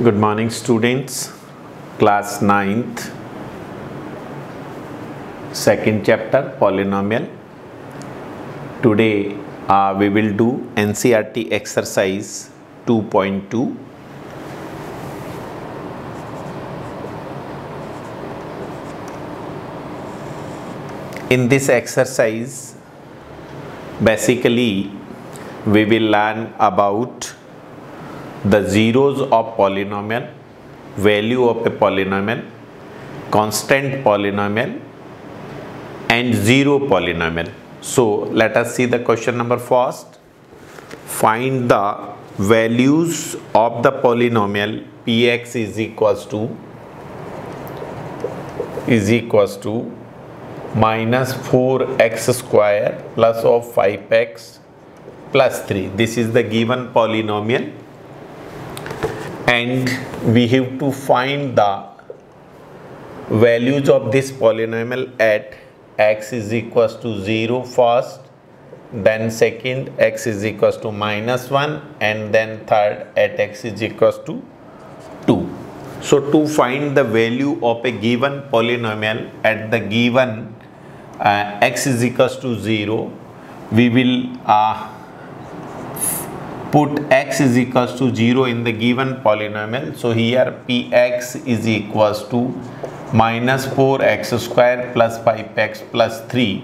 Good morning students, class 9th, second chapter polynomial. Today we will do NCERT exercise 2.2. In this exercise, basically we will learn about the zeros of polynomial, value of a polynomial, constant polynomial and zero polynomial. So let us see the question number first. Find the values of the polynomial px is equals to minus 4x square plus of 5x plus 3. This is the given polynomial. And we have to find the values of this polynomial at x is equals to 0 first, then second x is equals to minus 1, and then third at x is equals to 2. So to find the value of a given polynomial at the given x is equals to 0, we will put x is equals to 0 in the given polynomial. So here px is equals to minus 4x square plus 5x plus 3.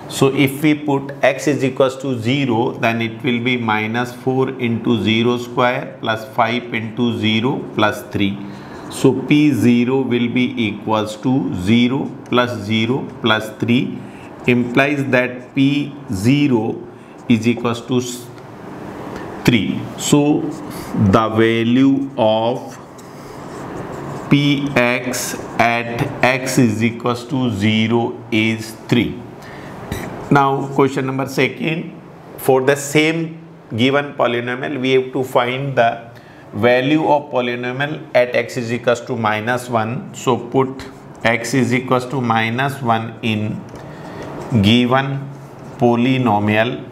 So if we put x is equals to 0, then it will be minus 4 into 0 square plus 5 into 0 plus 3. So p0 will be equals to 0 plus 0 plus 3, implies that p0 is equals to 3. So the value of px at x is equals to 0 is 3. Now question number second, for the same given polynomial we have to find the value of polynomial at x is equals to minus 1. So put x is equals to minus 1 in given polynomial,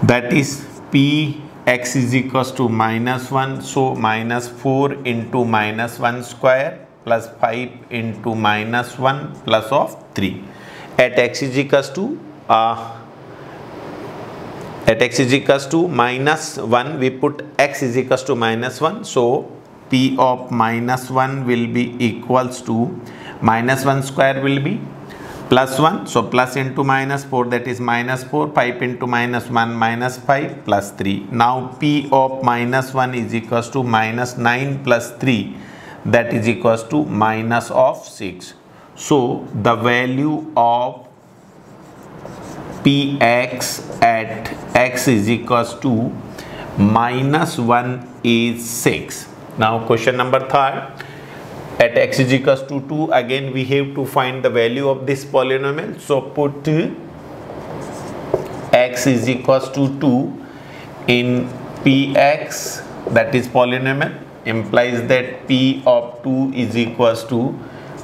that is px is equals to minus 1. So minus 4 into minus 1 square plus 5 into minus 1 plus of 3. At x is equals to minus 1, we put x is equals to minus 1. So p of minus 1 will be equals to minus 1 square will be plus 1, so plus into minus 4, that is minus 4, 5 into minus 1 minus 5 plus 3. Now p of minus 1 is equals to minus 9 plus 3, that is equals to minus of 6. So the value of px at x is equals to minus 1 is 6. Now question number third. At x is equals to 2, again we have to find the value of this polynomial. So put x is equals to 2 in px, that is polynomial, implies that p of 2 is equals to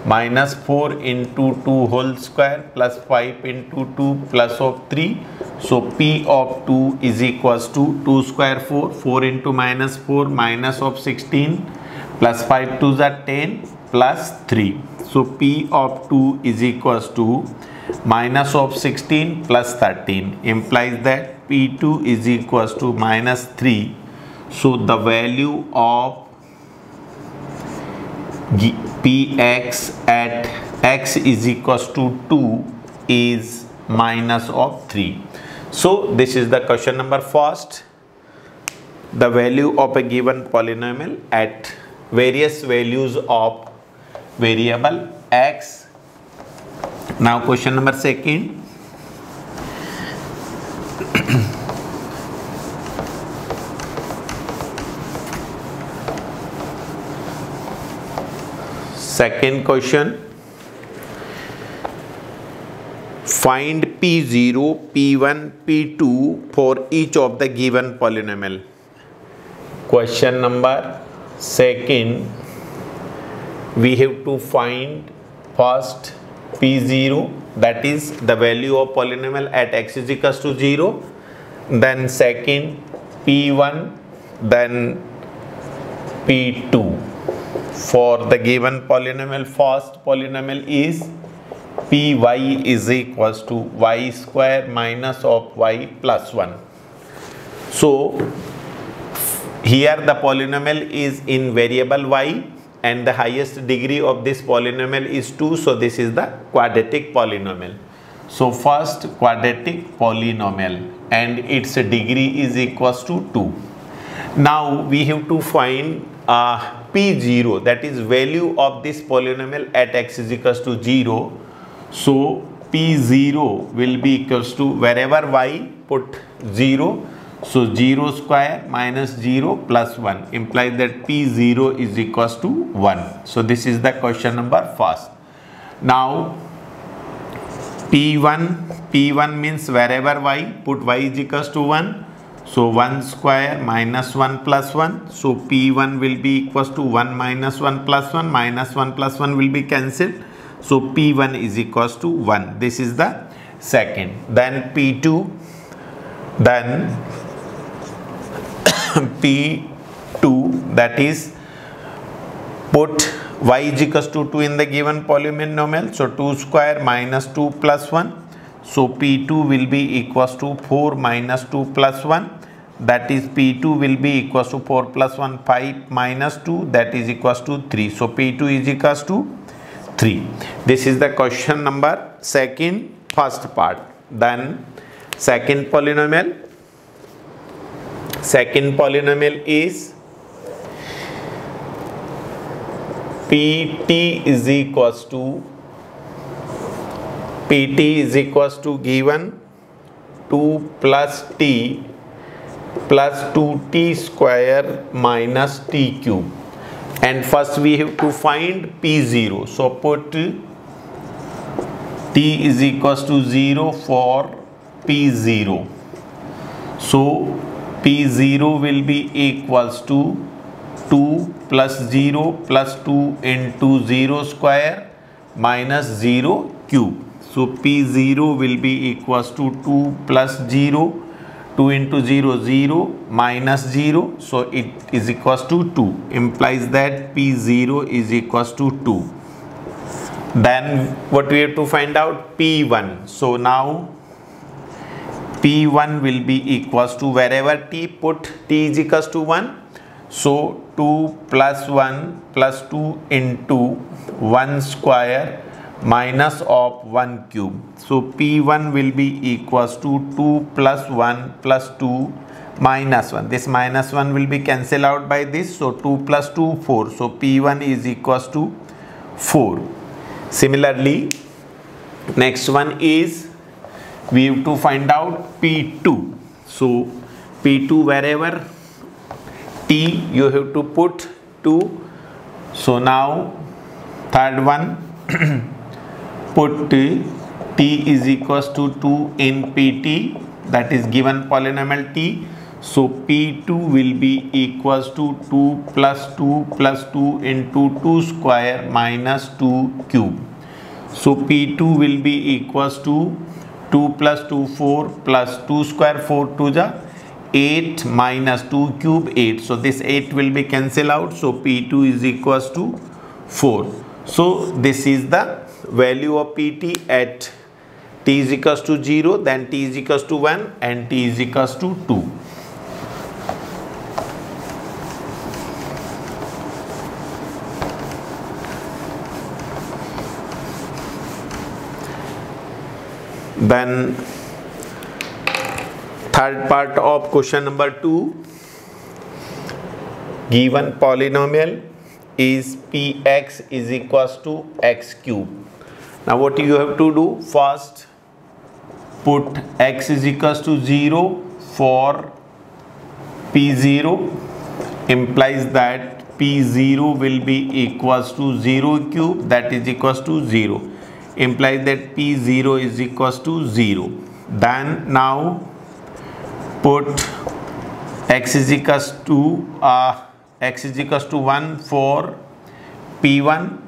minus 4 into 2 whole square plus 5 into 2 plus of 3. So p of 2 is equals to 2 square 4, 4 into minus 4 minus of 16 plus 5 2s are 10 plus 3. So p of 2 is equals to minus of 16 plus 13, implies that p2 is equals to minus 3. So the value of px at x is equals to 2 is minus of 3. So this is the question number first. The value of a given polynomial at various values of variable x. Now question number second. Second question. Find p0, p1, p2 for each of the given polynomial. Question number second, we have to find first p0, that is the value of polynomial at x is equals to 0. Then second p1, then P2. For the given polynomial, first polynomial is Py is equals to y square minus of y plus 1. So here the polynomial is in variable y and the highest degree of this polynomial is 2. So this is the quadratic polynomial. So first quadratic polynomial and its degree is equals to 2. Now we have to find P0, that is value of this polynomial at x is equals to 0. So P0 will be equals to, wherever y put 0, so 0 square minus 0 plus 1 implies that P0 is equals to 1. So this is the question number first. Now P1 means wherever y put y is equals to 1. So 1 square minus 1 plus 1. So P1 will be equals to 1 minus 1 plus 1. Minus 1 plus 1 will be cancelled. So P1 is equals to 1. This is the second. Then P2. Then P2, that is put y is equals to 2 in the given polynomial. So 2 square minus 2 plus 1. So P2 will be equals to 4 minus 2 plus 1. That is P2 will be equals to 4 plus 1, 5 minus 2, that is equals to 3. So P2 is equals to 3. This is the question number second, first part. Then second polynomial. Second polynomial is PT is equals to given 2 plus t plus 2t square minus t cube. And first we have to find P0. So put t is equals to 0 for P0. So P0 will be equals to 2 plus 0 plus 2 into 0 square minus 0 cube. So P0 will be equals to 2 plus 0, 2 into 0, 0 minus 0. So it is equals to 2. Implies that P0 is equals to 2. Then what we have to find out? P1. So now P1 will be equals to, wherever t put t is equals to 1. So 2 plus 1 plus 2 into 1 square minus of 1 cube. So P1 will be equals to 2 plus 1 plus 2 minus 1. This minus 1 will be cancelled out by this. So 2 plus 2, 4. So P1 is equals to 4. Similarly, next one is we have to find out P2. So P2, wherever t you have to put 2. So now third one put t is equals to 2 in Pt, that is given polynomial t. So P2 will be equals to 2 plus 2 plus 2 into 2 square minus 2 cube. So P2 will be equals to 2 plus 2, 4 plus 2 square, 4 2 ja 8 minus 2 cube, 8. So this 8 will be cancelled out. So P2 is equals to 4. So this is the value of Pt at t is equals to 0, then t is equals to 1 and t is equals to 2. Then third part of question number 2, given polynomial is Px is equals to x cube. Now what you have to do? First put x is equals to 0 for P0, implies that P0 will be equals to 0 cube, that is equals to 0. Implies that P0 is equals to 0. Then now put x is equals to 1 for P1,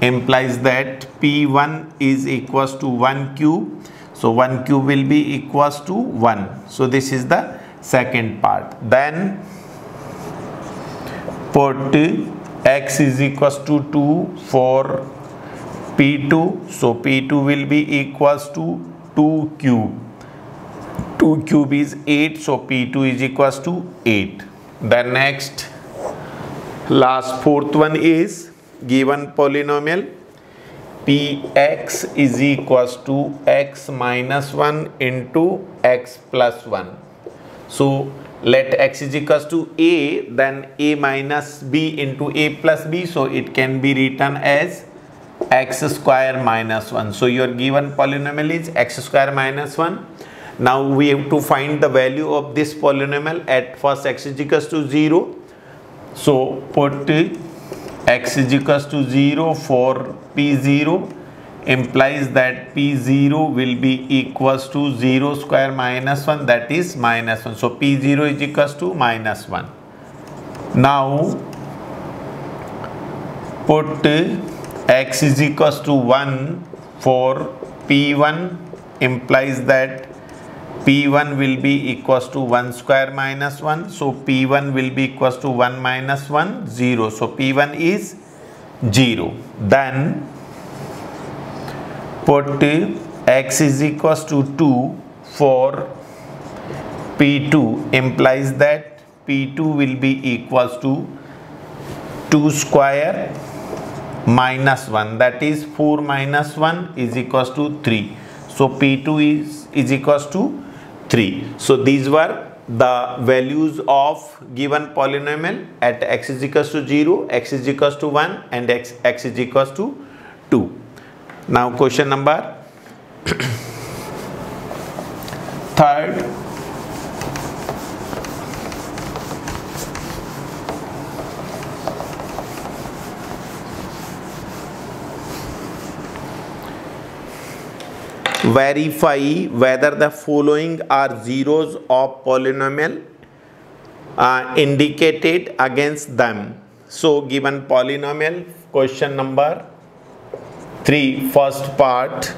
implies that P1 is equals to 1 cube. So 1 cube will be equals to 1. So this is the second part. Then put x is equals to 2 for P2. So P2 will be equals to 2 cube. 2 cube is 8. So P2 is equals to 8. Then next, last fourth one is given polynomial Px is equals to x minus 1 into x plus 1. So let x is equals to a, then a minus b into a plus b. So it can be written as x square minus 1. So your given polynomial is x square minus 1. Now we have to find the value of this polynomial at first x is equals to 0. So put x is equals to 0 for P0, implies that P0 will be equals to 0 square minus 1, that is minus 1. So P0 is equals to minus 1. Now put x is equals to 1 for P1, implies that P1 will be equals to 1 square minus 1. So P1 will be equals to 1 minus 1, 0. So P1 is 0. Then put x is equals to 2 for P2, implies that P2 will be equals to 2 square minus 1, that is 4 minus 1 is equals to 3. So P2 is equals to 3. So these were the values of given polynomial at x is equals to 0, x is equals to 1 and x is equals to 2. Now question number 3rd. Verify whether the following are zeros of polynomial indicated against them. So given polynomial, question number 3, first part,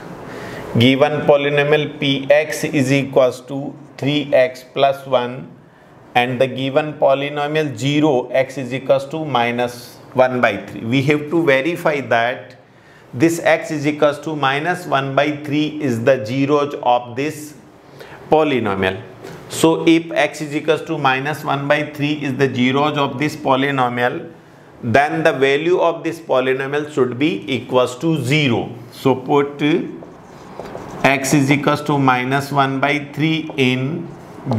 given polynomial Px is equals to 3x plus 1 and the given polynomial 0 x is equals to minus 1 by 3. We have to verify that this x is equals to minus 1 by 3 is the zeros of this polynomial. So if x is equals to minus 1 by 3 is the zeros of this polynomial, then the value of this polynomial should be equals to 0. So put x is equals to minus 1 by 3 in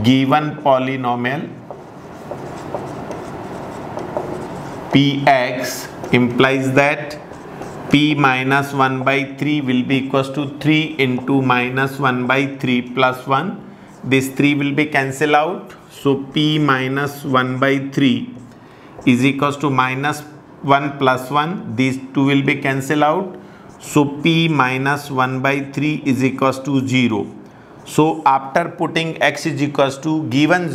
given polynomial Px, implies that P minus 1 by 3 will be equals to 3 into minus 1 by 3 plus 1. This 3 will be cancelled out. So P minus 1 by 3 is equals to minus 1 plus 1. These 2 will be cancelled out. So P minus 1 by 3 is equals to 0. So after putting x is equals to given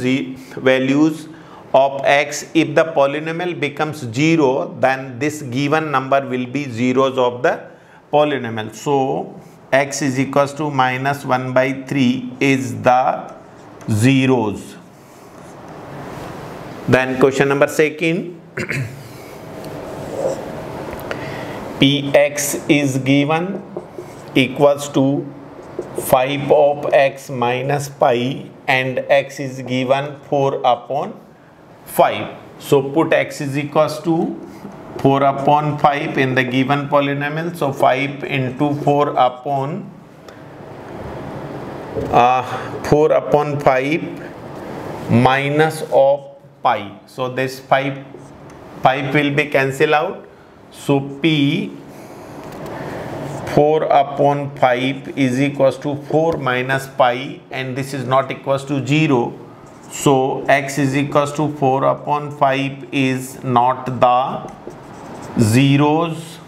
values of x, if the polynomial becomes 0, then this given number will be zeros of the polynomial. So x is equals to minus 1 by 3 is the zeros. Then question number 2, Px is given equals to 5 of x minus pi and x is given 4 upon 5. So put x is equals to 4 upon 5 in the given polynomial. So 5 into 4 upon 5 minus of pi. So this 5 will be cancelled out. So P 4 upon 5 is equals to 4 minus pi and this is not equals to 0. So x is equals to 4 upon 5 is not the zeros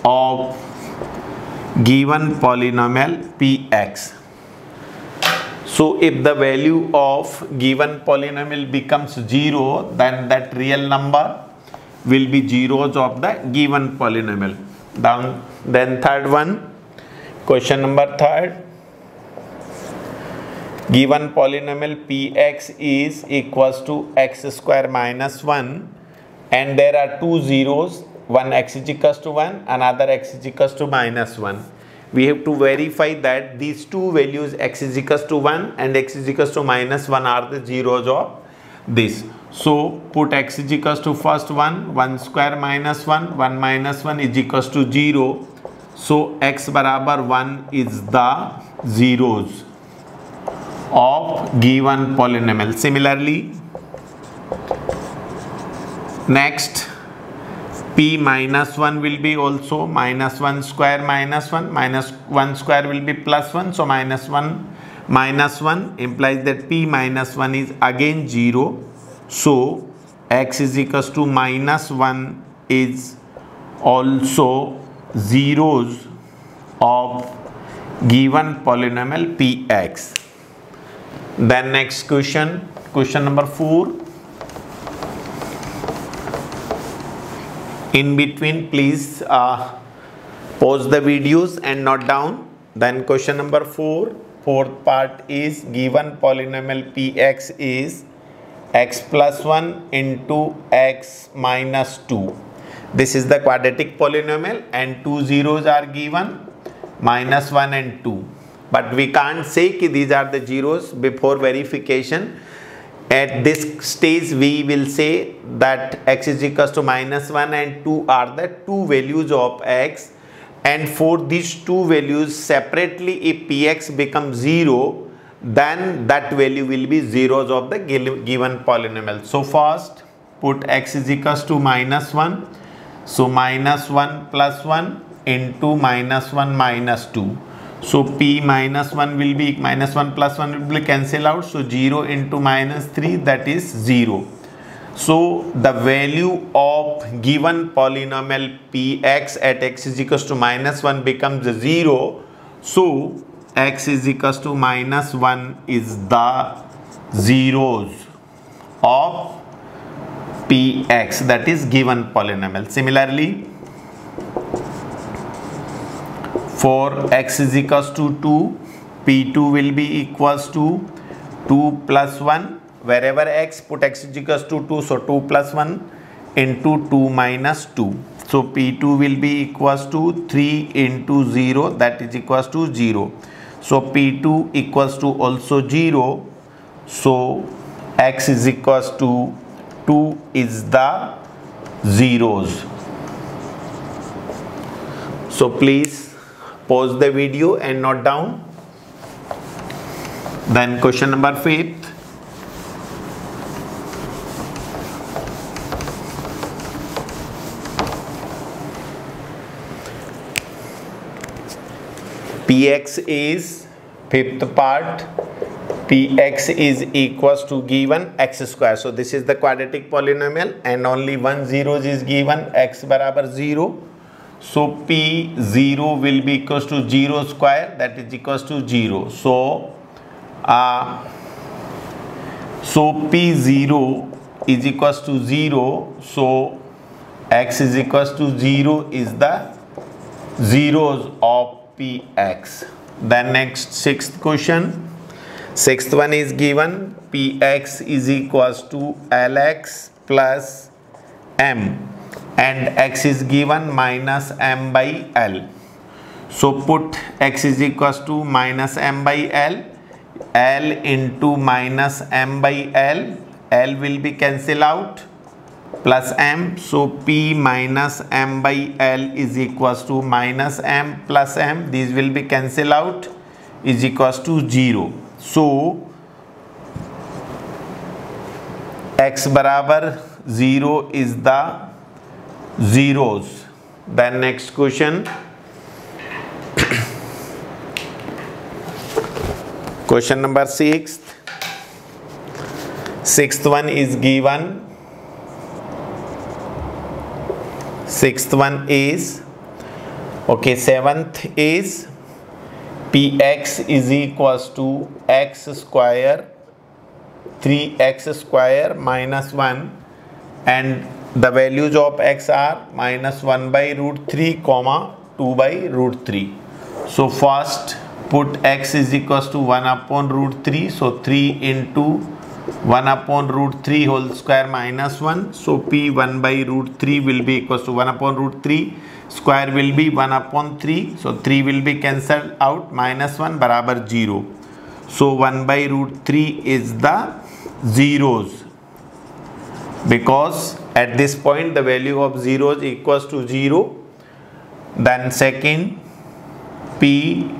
of given polynomial Px. So if the value of given polynomial becomes 0, then that real number will be zeros of the given polynomial. Then third one, question number 3. Given polynomial Px is equals to x square minus 1 and there are two zeros, one x is equals to 1, another x is equals to minus 1. We have to verify that these two values x is equals to 1 and x is equals to minus 1 are the zeros of this. So put x is equals to first 1 square minus 1 minus 1 is equals to 0. So x barabar 1 is the zeros of given polynomial. Similarly, next p minus 1 will be also minus 1 square minus 1 square will be plus 1. So minus 1 implies that p minus 1 is again 0. So x is equals to minus 1 is also zeros of given polynomial px. Then next question number 4. In between, please pause the videos and note down. Then question number 4, fourth part is given polynomial px is x plus 1 into x minus 2. This is the quadratic polynomial and two zeros are given, minus 1 and 2. But we can't say that these are the zeros before verification. At this stage, we will say that x is equals to minus 1 and 2 are the two values of x, and for these two values separately, if px becomes 0, then that value will be zeros of the given polynomial. So first put x is equals to minus 1. So minus 1 plus 1 into minus 1 minus 2. So p minus 1 will be minus 1 plus 1 will be cancel out. So 0 into minus 3, that is 0. So the value of given polynomial px at x is equals to minus 1 becomes 0. So x is equals to minus 1 is the zeros of px, that is given polynomial. Similarly, for x is equals to 2, p2 will be equals to 2 plus 1. Wherever x, put x is equals to 2, so 2 plus 1 into 2 minus 2. So p2 will be equals to 3 into 0, that is equals to 0. So p2 equals to also 0. So x is equals to 2 is the zeros. So please pause the video and note down. Then question number 5. Px is fifth part. Px is equals to given x square. So this is the quadratic polynomial and only one zeros is given, x barabar 0. So p0 will be equals to 0 square, that is equals to 0. So p0 is equals to 0. So x is equals to 0 is the zeros of px. Then next sixth question. Sixth one is given px is equals to lx plus m. And x is given minus m by l. So put x is equals to minus m by l. L into minus m by l. L will be cancel out. Plus m. So p minus m by l is equals to minus m plus m. These will be cancel out. Is equals to 0. So x barabar 0 is the zeros. Then next question. Question number 6. Sixth one is given. Sixth one is okay. Seventh is px is equals to x square 3x square minus 1, and the values of x are minus 1 by root 3 comma 2 by root 3. So first put x is equals to 1 upon root 3. So 3 into 1 upon root 3 whole square minus 1. So P 1 by root 3 will be equals to 1 upon root 3 square will be 1 upon 3. So 3 will be cancelled out, minus 1 barabar 0. So 1 by root 3 is the zeros, because at this point the value of zeros equals to 0. Then second, P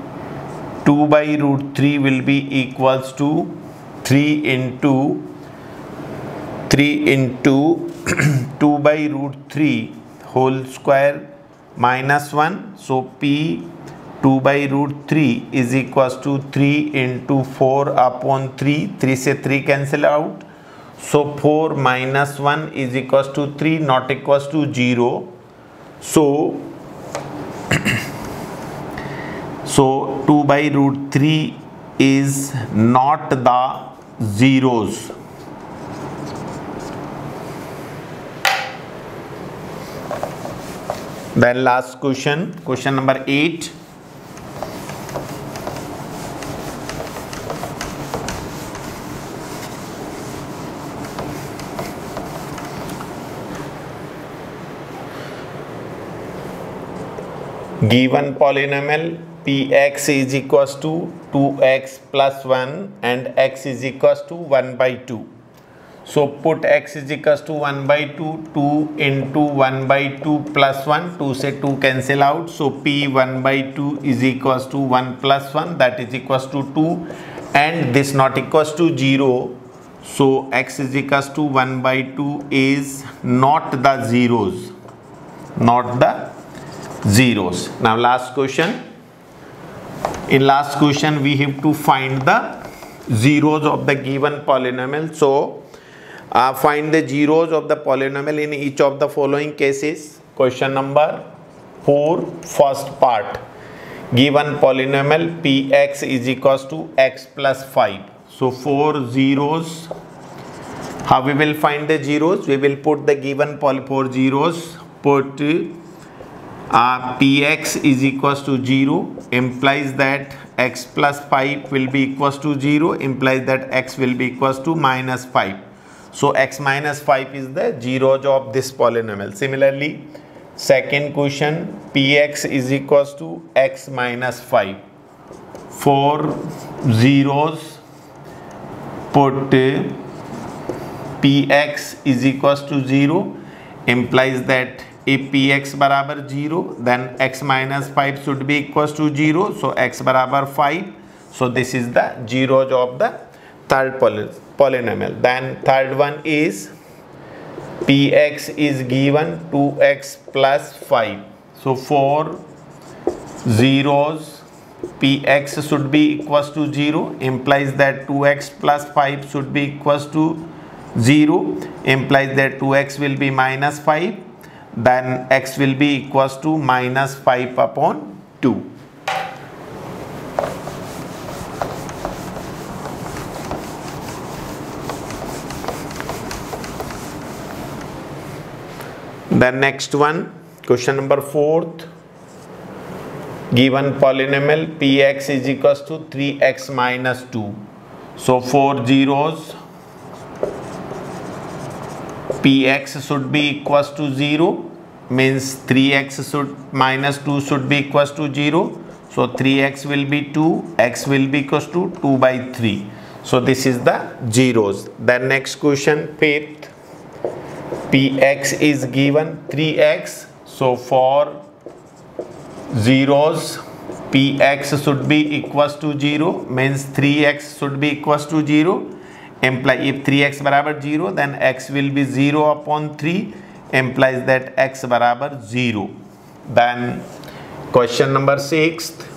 2 by root 3 will be equals to 3 into 2 by root 3 whole square minus 1. So P 2 by root 3 is equals to 3 into 4 upon 3. 3 से 3 cancel out. So 4 minus 1 is equals to 3, not equals to 0. So 2 by root 3 is not the zeros. Then last question, question number 8. Given polynomial Px is equals to 2x plus 1 and x is equals to 1 by 2. So put x is equals to 1 by 2, 2 into 1 by 2 plus 1, 2 से 2 cancel out. So P 1 by 2 is equals to 1 plus 1, that is equals to 2, and this not equals to 0. So x is equals to 1 by 2 is not the zeros, not the zeros. Now last question. In last question we have to find the zeros of the given polynomial. So find the zeros of the polynomial in each of the following cases. Question number 4, first part. Given polynomial Px is equals to x plus 5. So 4 zeros. How we will find the zeros? We will put the given 4 zeros. Put Px is equals to 0, implies that x plus 5 will be equals to 0, implies that x will be equals to minus 5. So x minus 5 is the zeros of this polynomial. Similarly, second question, Px is equals to x minus 5. 4 zeros, put Px is equals to 0, implies that if Px barabar 0, then x minus 5 should be equals to 0. So x barabar 5. So this is the zeros of the third polynomial. Then third one is Px is given 2x plus 5. So 4 zeros, Px should be equals to 0, implies that 2x plus 5 should be equals to 0, implies that 2x will be minus 5. Then x will be equals to minus 5 upon 2. The next one, question number 4th. Given polynomial Px is equals to 3x minus 2. So 4 zeros, Px should be equals to 0, means 3x should minus 2 should be equals to 0. So 3x will be 2, x will be equals to 2 by 3. So this is the zeros. Then next question, 5th, Px is given 3x. So for zeros, Px should be equals to 0, means 3x should be equals to 0. Imply if 3x barabar 0, then x will be 0 upon 3, implies that x barabar 0. Then question number 6th,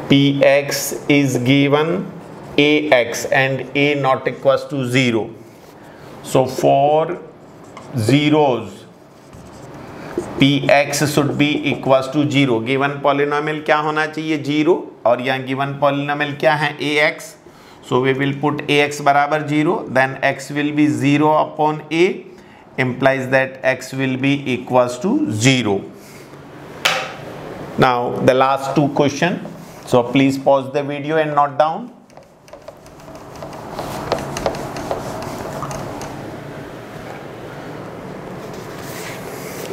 Px is given ax and a not equals to 0. So for zeros, Px should be equals to 0. Given polynomial क्या होना चाहिए? 0, और यहाँ given polynomial क्या है? ax. So we will put ax barabar 0, then x will be 0 upon a, implies that x will be equals to 0. Now the last 2 questions. So please pause the video and note down.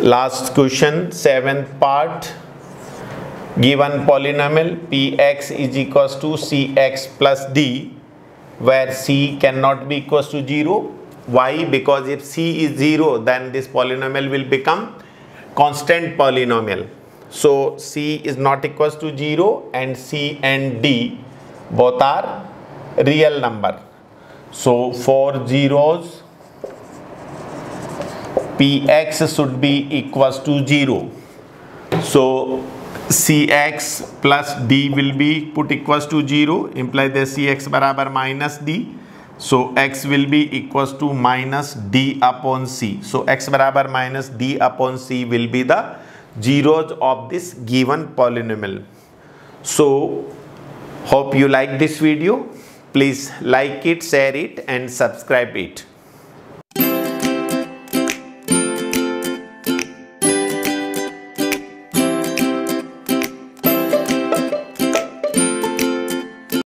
Last question, 7th part. Given polynomial px is equals to cx plus d, where c cannot be equals to 0. Why? Because if c is 0, then this polynomial will become constant polynomial. So c is not equals to 0 and c and d both are real number. So for zeros, px should be equals to 0. So cx plus d will be put equals to 0, imply that cx barabar minus d. So x will be equals to minus d upon c. So x barabar minus d upon c will be the zeros of this given polynomial. So hope you like this video. Please like it, share it and subscribe it.